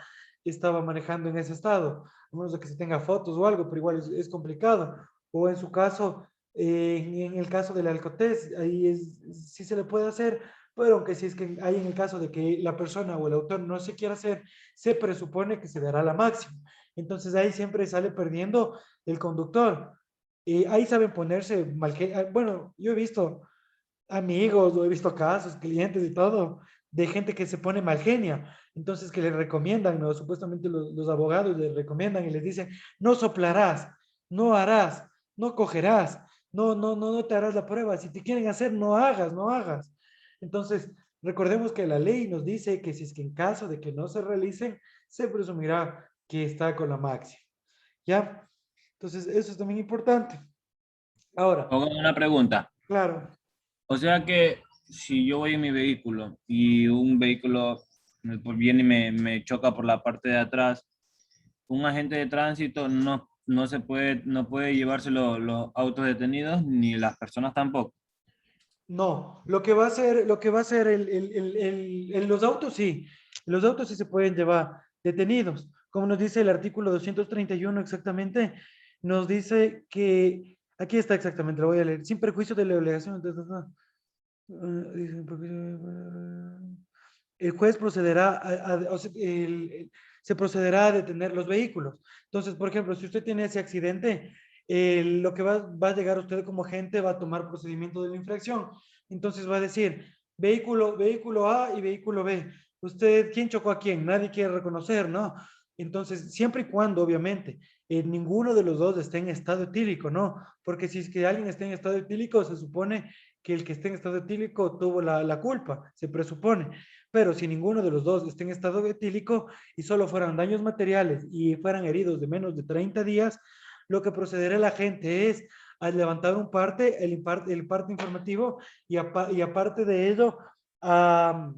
manejando en ese estado? A menos de que se tenga fotos o algo, pero igual es complicado. O en su caso, en el caso del alcotés, ahí sí se le puede hacer, pero aunque si es que hay en el caso de que la persona o el autor no se quiera hacer, se presupone que se dará la máxima. Entonces ahí siempre sale perdiendo el conductor. Ahí saben ponerse mal, bueno, yo he visto amigos, o he visto casos, clientes y todo, de gente que se pone mal genia, entonces que le recomiendan, ¿no? Supuestamente los abogados les recomiendan y les dicen, no soplarás, no harás, no cogerás, no te harás la prueba, si te quieren hacer, no hagas, no hagas. Entonces, recordemos que la ley nos dice que si es que en caso de que no se realicen, se presumirá que está con la máxima, ¿ya? Entonces, eso es también importante. Ahora, Pongo una pregunta. claro. O sea que si yo voy en mi vehículo y un vehículo viene y me choca por la parte de atrás, un agente de tránsito no puede llevarse los autos detenidos ni las personas tampoco. No, lo que va a hacer los autos sí, los autos sí se pueden llevar detenidos. Como nos dice el artículo 231 exactamente, nos dice que, aquí está exactamente, lo voy a leer, sin perjuicio de la obligación. El juez procederá o sea, se procederá a detener los vehículos. Entonces, por ejemplo, si usted tiene ese accidente, lo que va a llegar usted como agente va a tomar procedimiento de la infracción. Entonces va a decir, vehículo A y vehículo B. ¿Usted quién chocó a quién? Nadie quiere reconocer, ¿no? Entonces, siempre y cuando, obviamente, ninguno de los dos esté en estado etílico, ¿no? Porque si es que alguien está en estado etílico, se supone que el que esté en estado etílico tuvo la culpa, se presupone. Pero si ninguno de los dos está en estado etílico y solo fueran daños materiales y fueran heridos de menos de 30 días, lo que procederá la gente es a levantar un parte, el parte informativo y aparte de ello, a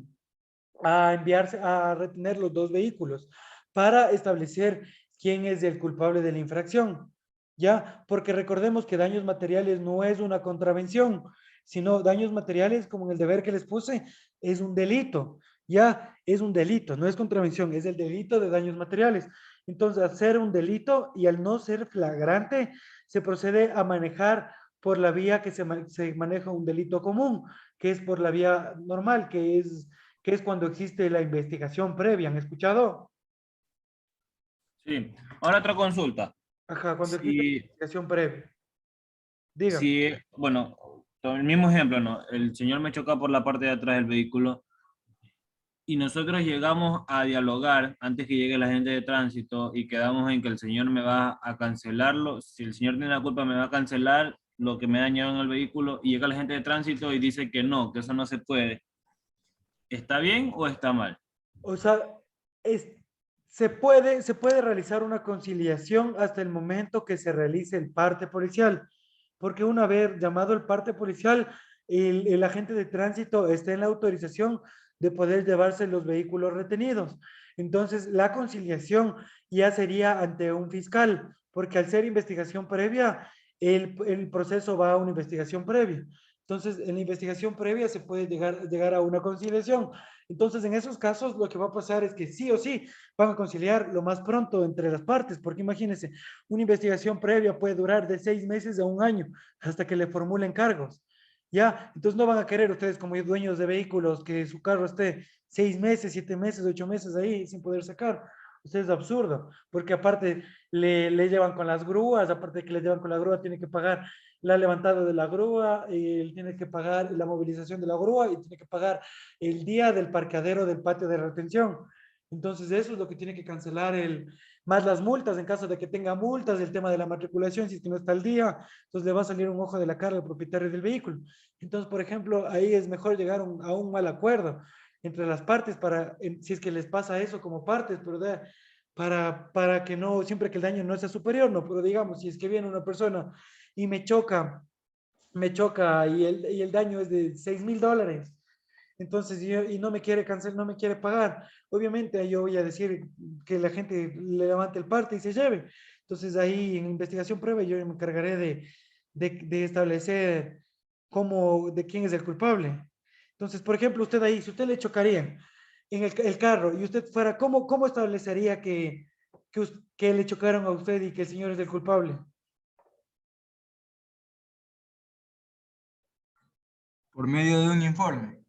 enviarse a retener los dos vehículos para establecer quién es el culpable de la infracción. ¿Ya? Porque recordemos que daños materiales no es una contravención, sino daños materiales, como en el deber que les puse, es un delito. Ya es un delito, no es contravención, es el delito de daños materiales. Entonces, al ser un delito y al no ser flagrante, se procede a manejar por la vía que se maneja un delito común, que es por la vía normal, que es cuando existe la investigación previa. ¿Han escuchado? Sí. Ahora otra consulta. Ajá, cuando existe la investigación previa. Diga. Si, bueno, el mismo ejemplo, ¿no? El señor me choca por la parte de atrás del vehículo y nosotros llegamos a dialogar antes que llegue la gente de tránsito y quedamos en que el señor me va a cancelarlo. Si el señor tiene la culpa, me va a cancelar lo que me dañaron el vehículo y llega la gente de tránsito y dice que no, que eso no se puede. ¿Está bien o está mal? O sea, se puede realizar una conciliación hasta el momento que se realice el parte policial, porque una vez llamado el parte policial, el agente de tránsito está en la autorización de poder llevarse los vehículos retenidos. Entonces, la conciliación ya sería ante un fiscal, porque al ser investigación previa, el proceso va a una investigación previa. Entonces, en la investigación previa se puede llegar a una conciliación. Entonces, en esos casos, lo que va a pasar es que sí o sí van a conciliar lo más pronto entre las partes, porque imagínense, una investigación previa puede durar de 6 meses a un año hasta que le formulen cargos. ¿Ya? Entonces no van a querer ustedes como dueños de vehículos que su carro esté 6 meses, 7 meses, 8 meses ahí sin poder sacar. Ustedes es absurdo, porque aparte le llevan con las grúas, aparte de que le llevan con la grúa, tiene que pagar la levantada de la grúa, tiene que pagar la movilización de la grúa y tiene que pagar el día del parqueadero del patio de retención. Entonces eso es lo que tiene que cancelar más las multas en caso de que tenga multas, el tema de la matriculación, si es que no está al día, entonces le va a salir un ojo de la cara al propietario del vehículo. Entonces, por ejemplo, ahí es mejor llegar a un mal acuerdo entre las partes si es que les pasa eso como partes, pero para que no, siempre que el daño no sea superior, no, pero digamos, si es que viene una persona y me choca y el daño es de $6,000, entonces y no me quiere cancelar, no me quiere pagar, obviamente yo voy a decir que la gente le levante el parte y se lleve. Entonces ahí en investigación prueba yo me encargaré de establecer de quién es el culpable. Entonces, por ejemplo, usted ahí, si usted le chocaría en el carro y usted fuera, ¿cómo establecería que le chocaron a usted y que el señor es el culpable? Por medio de un informe.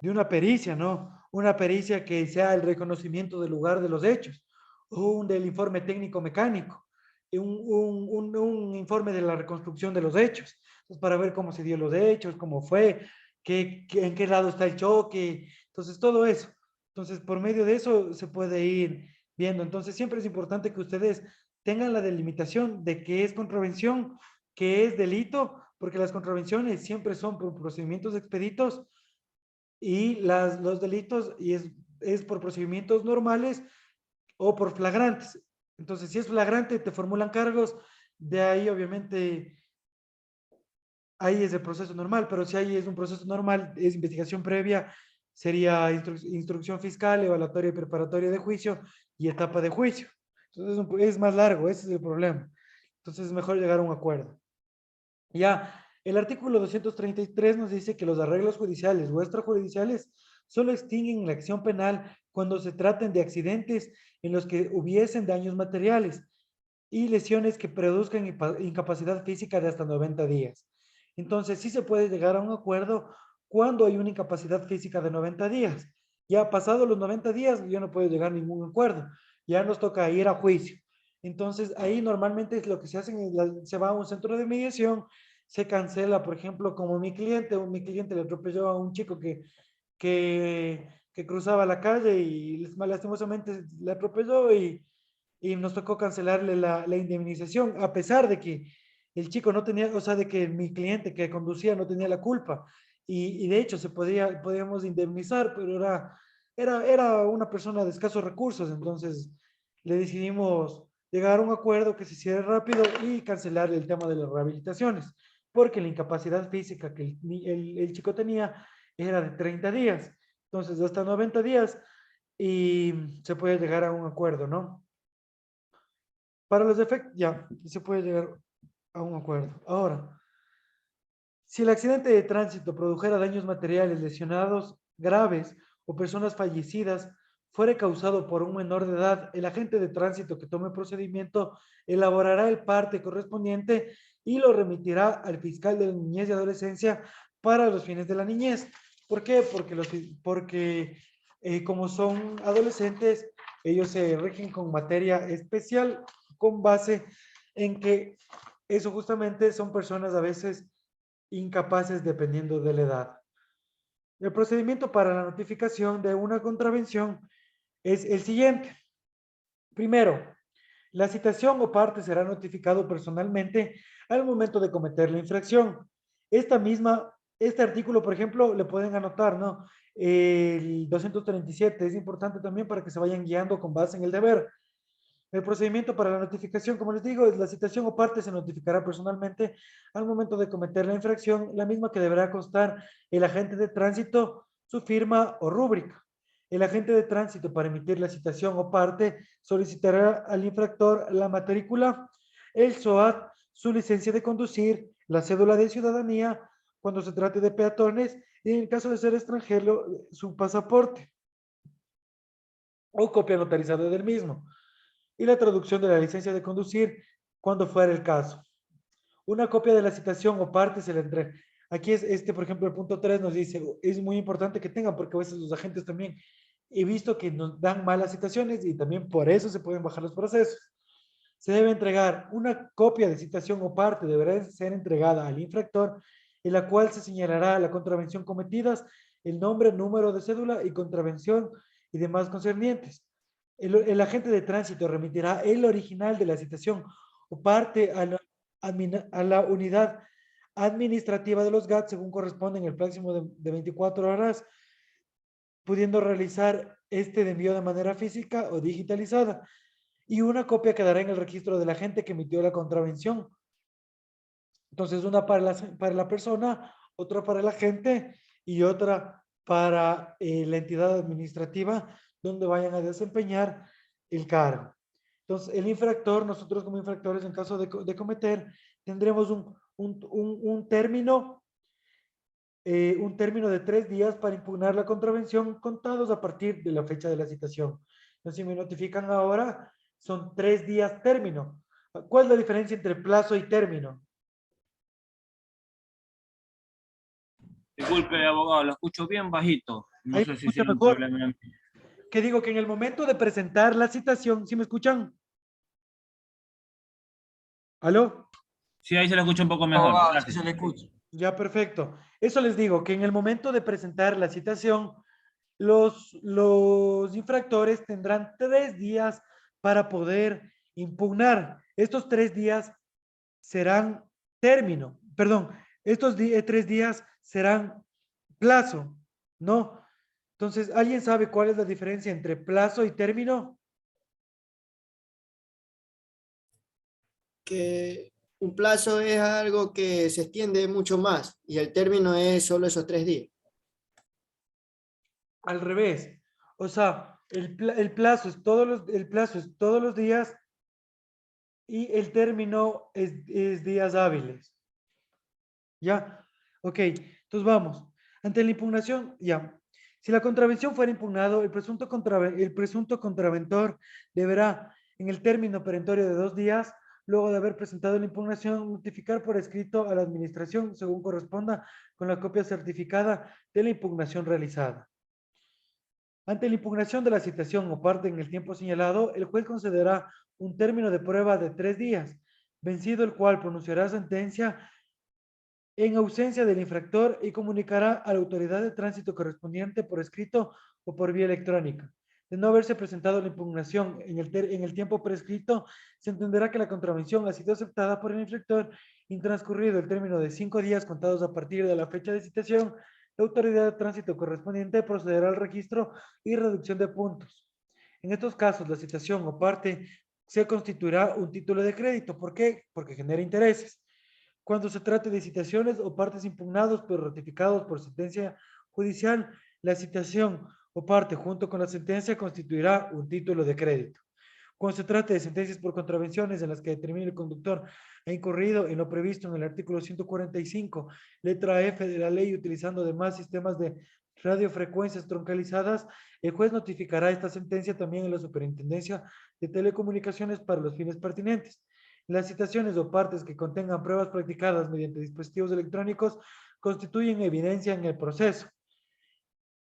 De una pericia, ¿no? Una pericia que sea el reconocimiento del lugar de los hechos, o del informe técnico mecánico, un informe de la reconstrucción de los hechos, entonces, para ver cómo se dio los hechos, cómo fue, en qué lado está el choque, entonces todo eso. Entonces, por medio de eso se puede ir viendo. Entonces, siempre es importante que ustedes tengan la delimitación de qué es contravención, qué es delito, porque las contravenciones siempre son por procedimientos expeditos y los delitos es por procedimientos normales o por flagrantes. Entonces, si es flagrante, te formulan cargos, de ahí obviamente, ahí es el proceso normal, pero si ahí es un proceso normal, es investigación previa, sería instrucción fiscal, evaluatoria y preparatoria de juicio y etapa de juicio. Entonces, es más largo, ese es el problema. Entonces, es mejor llegar a un acuerdo. Ya, el artículo 233 nos dice que los arreglos judiciales o extrajudiciales solo extinguen la acción penal cuando se traten de accidentes en los que hubiesen daños materiales y lesiones que produzcan incapacidad física de hasta 90 días. Entonces, sí se puede llegar a un acuerdo cuando hay una incapacidad física de 90 días. Ya pasado los 90 días, ya no puede llegar a ningún acuerdo. Ya nos toca ir a juicio. Entonces, ahí normalmente es lo que se hace, se va a un centro de mediación, se cancela, por ejemplo, como mi cliente le atropelló a un chico que cruzaba la calle y lastimosamente le atropelló y nos tocó cancelarle la indemnización, a pesar de que el chico no tenía, o sea, de que mi cliente que conducía no tenía la culpa. Y de hecho podíamos indemnizar, pero era una persona de escasos recursos, entonces le decidimos llegar a un acuerdo que se hiciera rápido y cancelar el tema de las rehabilitaciones, porque la incapacidad física que el chico tenía era de 30 días, entonces hasta 90 días y se puede llegar a un acuerdo, ¿no? Para los efectos, ya, se puede llegar a un acuerdo. Ahora, si el accidente de tránsito produjera daños materiales, lesionados graves o personas fallecidas, fuere causado por un menor de edad, el agente de tránsito que tome procedimiento elaborará el parte correspondiente y lo remitirá al fiscal de la niñez y adolescencia para los fines de la niñez. ¿Por qué? Porque como son adolescentes, ellos se rigen con materia especial con base en que eso justamente son personas a veces incapaces dependiendo de la edad. El procedimiento para la notificación de una contravención es el siguiente. Primero, la citación o parte será notificado personalmente al momento de cometer la infracción. Este artículo, por ejemplo, le pueden anotar, ¿no? El 237 es importante también para que se vayan guiando con base en el deber. El procedimiento para la notificación, como les digo, es la citación o parte se notificará personalmente al momento de cometer la infracción, la misma que deberá constar el agente de tránsito, su firma o rúbrica. El agente de tránsito para emitir la citación o parte solicitará al infractor la matrícula, el SOAT, su licencia de conducir, la cédula de ciudadanía, cuando se trate de peatones, y en el caso de ser extranjero, su pasaporte o copia notarizada del mismo, y la traducción de la licencia de conducir cuando fuera el caso. Una copia de la citación o parte se le entrega. Aquí por ejemplo, el punto 3 nos dice, es muy importante que tengan, porque a veces los agentes también he visto que nos dan malas citaciones y también por eso se pueden bajar los procesos. Se debe entregar una copia de citación o parte, deberá ser entregada al infractor, en la cual se señalará la contravención cometidas, el nombre, número de cédula y contravención y demás concernientes. El agente de tránsito remitirá el original de la citación o parte a la unidad administrativa de los GAT según corresponde en el máximo de 24 horas, pudiendo realizar de envío de manera física o digitalizada. y una copia quedará en el registro del agente que emitió la contravención. Entonces, una para la persona, otra para el agente y otra para la entidad administrativa donde vayan a desempeñar el cargo. Entonces, el infractor, nosotros como infractores, en caso de cometer, tendremos un término de 3 días para impugnar la contravención contados a partir de la fecha de la citación. Entonces, si me notifican ahora, son 3 días término. ¿Cuál es la diferencia entre plazo y término? Disculpe, abogado, lo escucho bien bajito. No Ahí sé me si escucha sea un mejor. problema. Que digo que en el momento de presentar la citación, ¿sí me escuchan? ¿Aló? Sí, ahí se lo escucha un poco mejor. Abogado, sí Gracias. se le escucha. Ya, perfecto. Eso les digo, que en el momento de presentar la citación, los infractores tendrán 3 días para poder impugnar. Estos 3 días serán término, perdón, estos 3 días serán plazo, ¿no? Entonces, ¿alguien sabe cuál es la diferencia entre plazo y término? Que un plazo es algo que se extiende mucho más y el término es solo esos 3 días. Al revés. O sea, el plazo es todos los días y el término es días hábiles. ¿Ya? Ok, entonces vamos. Ante la impugnación, ya. Si la contravención fuera impugnado, el presunto contraventor deberá, en el término perentorio de 2 días, luego de haber presentado la impugnación, notificar por escrito a la administración, según corresponda, con la copia certificada de la impugnación realizada. Ante la impugnación de la citación o parte en el tiempo señalado, el juez concederá un término de prueba de 3 días, vencido el cual pronunciará sentencia en ausencia del infractor y comunicará a la autoridad de tránsito correspondiente por escrito o por vía electrónica. De no haberse presentado la impugnación en el tiempo prescrito, se entenderá que la contravención ha sido aceptada por el infractor y transcurrido el término de 5 días contados a partir de la fecha de citación, la autoridad de tránsito correspondiente procederá al registro y reducción de puntos. En estos casos, la citación o parte se constituirá un título de crédito. ¿Por qué? Porque genera intereses. Cuando se trate de citaciones o partes impugnados pero ratificados por sentencia judicial, la citación o parte junto con la sentencia constituirá un título de crédito. Cuando se trate de sentencias por contravenciones en las que determine el conductor ha incurrido en lo previsto en el artículo 145, letra F de la ley, utilizando además sistemas de radiofrecuencias troncalizadas, el juez notificará esta sentencia también en la Superintendencia de Telecomunicaciones para los fines pertinentes. Las citaciones o partes que contengan pruebas practicadas mediante dispositivos electrónicos constituyen evidencia en el proceso.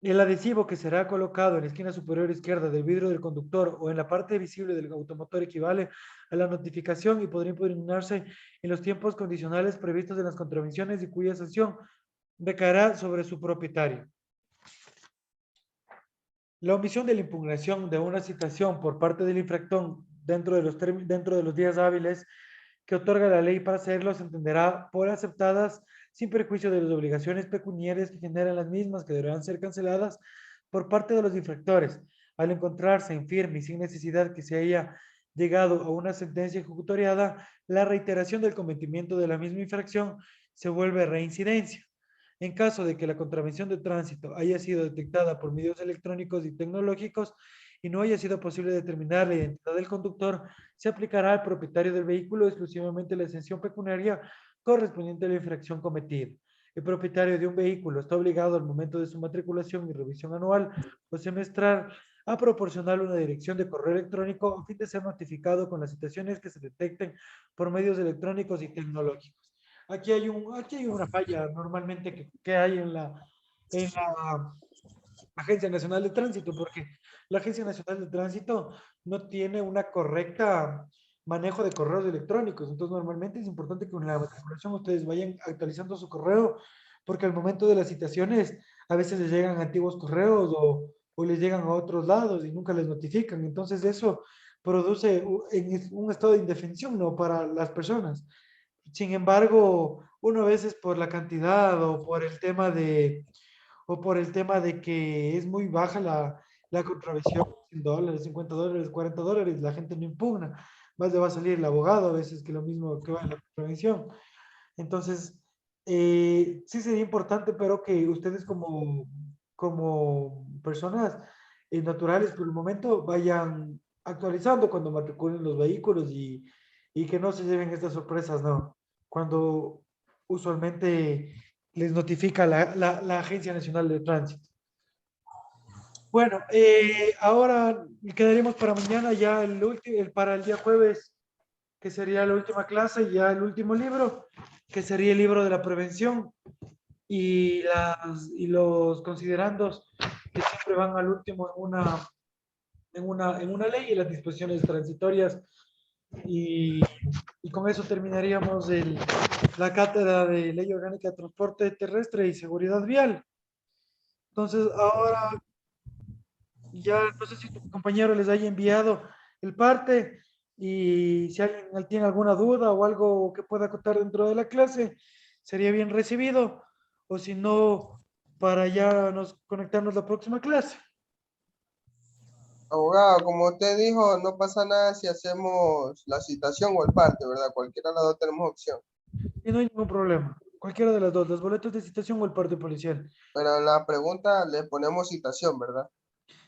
El adhesivo que será colocado en la esquina superior izquierda del vidrio del conductor o en la parte visible del automotor equivale a la notificación y podría impugnarse en los tiempos condicionales previstos en las contravenciones y cuya sanción recaerá sobre su propietario. La omisión de la impugnación de una citación por parte del infractor dentro de los días hábiles que otorga la ley para hacerlo se entenderá por aceptadas sin perjuicio de las obligaciones pecuniarias que generan las mismas que deberán ser canceladas por parte de los infractores, al encontrarse en firme y sin necesidad que se haya llegado a una sentencia ejecutoriada, la reiteración del cometimiento de la misma infracción se vuelve reincidencia. En caso de que la contravención de tránsito haya sido detectada por medios electrónicos y tecnológicos y no haya sido posible determinar la identidad del conductor, se aplicará al propietario del vehículo exclusivamente la exención pecuniaria correspondiente a la infracción cometida. El propietario de un vehículo está obligado al momento de su matriculación y revisión anual o semestral a proporcionar una dirección de correo electrónico a fin de ser notificado con las citaciones que se detecten por medios electrónicos y tecnológicos. Aquí hay una falla normalmente que hay en la Agencia Nacional de Tránsito, porque la Agencia Nacional de Tránsito no tiene una correcta manejo de correos electrónicos. Entonces, normalmente es importante que con la matriculación ustedes vayan actualizando su correo, porque al momento de las citaciones a veces les llegan antiguos correos o les llegan a otros lados y nunca les notifican. Entonces, eso produce un estado de indefensión, ¿no? Para las personas. Sin embargo, uno a veces por la cantidad o por el tema de que es muy baja la contravención, $100, $50, $40, la gente no impugna. Más le va a salir el abogado a veces que lo mismo que va en la contravención. Entonces, sí sería importante, pero que ustedes como personas naturales por el momento vayan actualizando cuando matriculen los vehículos y que no se lleven estas sorpresas, ¿no? Cuando usualmente les notifica la Agencia Nacional de Tránsito. Bueno, ahora quedaremos para mañana ya para el día jueves, que sería la última clase, ya el último libro, que sería el libro de la prevención y los considerandos que siempre van al último en una ley y las disposiciones transitorias. Y con eso terminaríamos la cátedra de Ley Orgánica de Transporte Terrestre y Seguridad Vial. Entonces, ahora ya no sé si tu compañero les haya enviado el parte y si alguien tiene alguna duda o algo que pueda acotar dentro de la clase, sería bien recibido, o si no, para ya conectarnos la próxima clase. Abogado, como usted dijo, no pasa nada si hacemos la citación o el parte, ¿verdad? Cualquiera de las dos tenemos opción. Y no hay ningún problema. Cualquiera de las dos, las boletas de citación o el parte policial. Pero en la pregunta le ponemos citación, ¿verdad?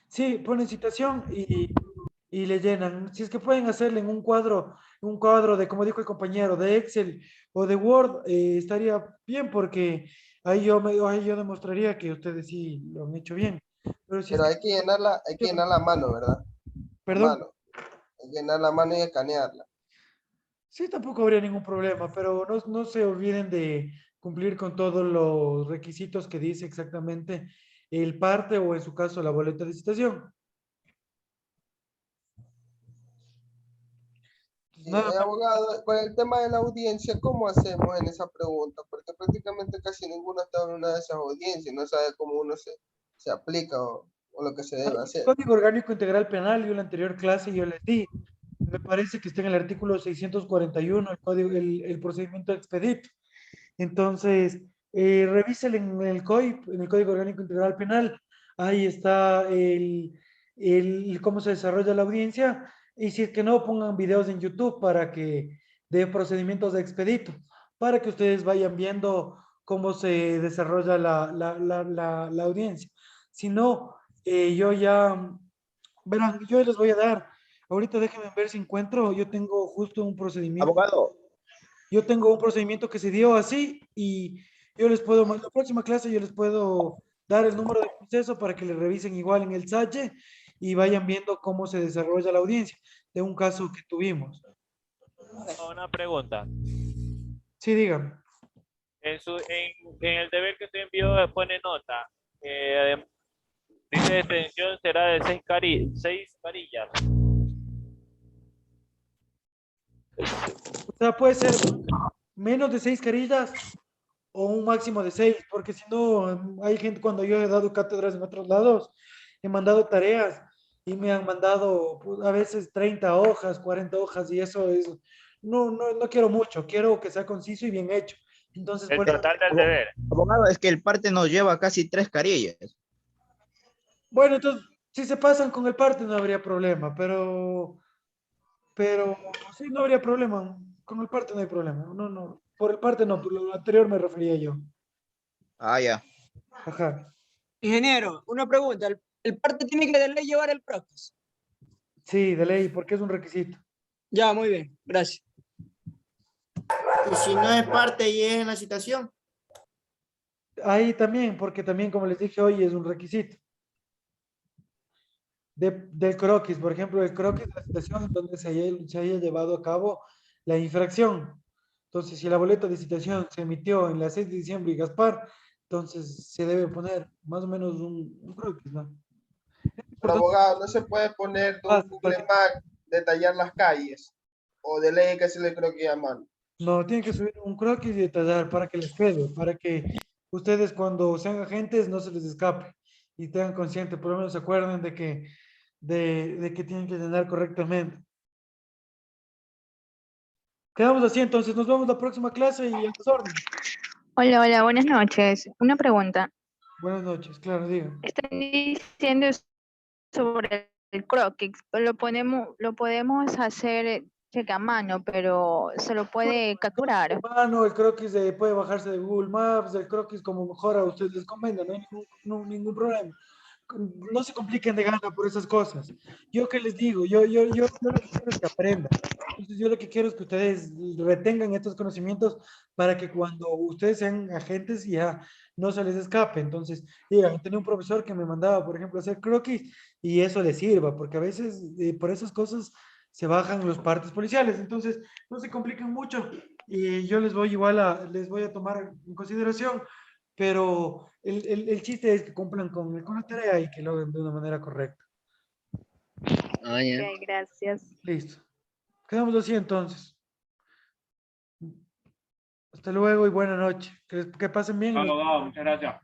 Sí, ponen citación y le llenan. Si es que pueden hacerle en un cuadro de, como dijo el compañero, de Excel o de Word, estaría bien porque ahí yo demostraría que ustedes sí lo han hecho bien. Pero si es Pero que, hay que llenarla a mano, ¿verdad? perdón, A mano. Hay que llenarla a mano y escanearla. sí, tampoco habría ningún problema, pero no se olviden de cumplir con todos los requisitos que dice exactamente el parte o en su caso la boleta de citación. Nada más. Abogado, con el tema de la audiencia, ¿cómo hacemos en esa pregunta? Porque prácticamente casi ninguno está en una de esas audiencias, no sabe cómo uno se aplica o lo que se debe El hacer. Código Orgánico Integral Penal, yo en la anterior clase yo les di, me parece que está en el artículo 641, el procedimiento expedito. Entonces, revisen en el COIP, en el Código Orgánico Integral Penal, ahí está cómo se desarrolla la audiencia, y si es que no, pongan videos en YouTube de procedimientos de expedito, para que ustedes vayan viendo cómo se desarrolla la audiencia. Si no, verán, yo les voy a dar, ahorita déjenme ver si encuentro, yo tengo justo un procedimiento. Abogado, Yo tengo un procedimiento que se dio así y yo les puedo, en la próxima clase yo les puedo dar el número de proceso para que le revisen igual en el SACHE y vayan viendo cómo se desarrolla la audiencia de un caso que tuvimos. Una pregunta. Sí, dígame. En el deber que usted envió pone nota. Dice detención será de 6 carillas. O sea, puede ser menos de 6 carillas o un máximo de 6, porque si no, hay gente, cuando yo he dado cátedras en otros lados, he mandado tareas y me han mandado pues, a veces 30 hojas, 40 hojas, y eso es, no quiero mucho, quiero que sea conciso y bien hecho. Entonces, El total del deber. abogado, es que el parte nos lleva casi 3 carillas. bueno, entonces, si se pasan con el parte no habría problema, pero sí, no habría problema. Con el parte no hay problema. No. Por el parte no, por lo anterior me refería yo. Ah, ya. Ajá. Ingeniero, una pregunta. ¿El parte tiene que de ley llevar el croquis? Sí, de ley, porque es un requisito. Ya, muy bien. Gracias. Y si no es parte y es en la citación. Ahí también, porque también, como les dije hoy, es un requisito. Del croquis, por ejemplo, el croquis es la citación en donde se haya llevado a cabo la infracción. Entonces, si la boleta de citación se emitió en la 6 de diciembre y Gaspar, entonces se debe poner más o menos un croquis, ¿no? Pero abogado, no se puede poner de un Google Maps, detallar las calles, o de ley que se le creo que a mano. No, tienen que subir un croquis y detallar para que les quede, para que ustedes cuando sean agentes no se les escape y tengan consciente, por lo menos se acuerden de que tienen que llenar correctamente. Quedamos así, entonces nos vemos la próxima clase y a las órdenes. Hola, buenas noches. Una pregunta. Buenas noches, claro, digan. Están diciendo sobre el croquis, pero lo podemos hacer cheque a mano, pero se lo puede capturar. Mano, el croquis puede bajarse de Google Maps, el croquis como mejor a ustedes les convenga, no hay ningún problema. No se compliquen de gana por esas cosas. Yo qué les digo, yo lo que quiero es que aprendan. Entonces yo lo que quiero es que ustedes retengan estos conocimientos para que cuando ustedes sean agentes ya no se les escape. Entonces, digan, tenía un profesor que me mandaba, por ejemplo, a hacer croquis y eso les sirva, porque a veces por esas cosas se bajan los partes policiales. Entonces, no se compliquen mucho y yo les voy les voy a tomar en consideración, pero el chiste es que cumplan con la tarea y que lo hagan de una manera correcta. Ah, ya. Ok, gracias. Listo. Quedamos así entonces. Hasta luego y buena noche. Que pasen bien. Abogado, muchas gracias.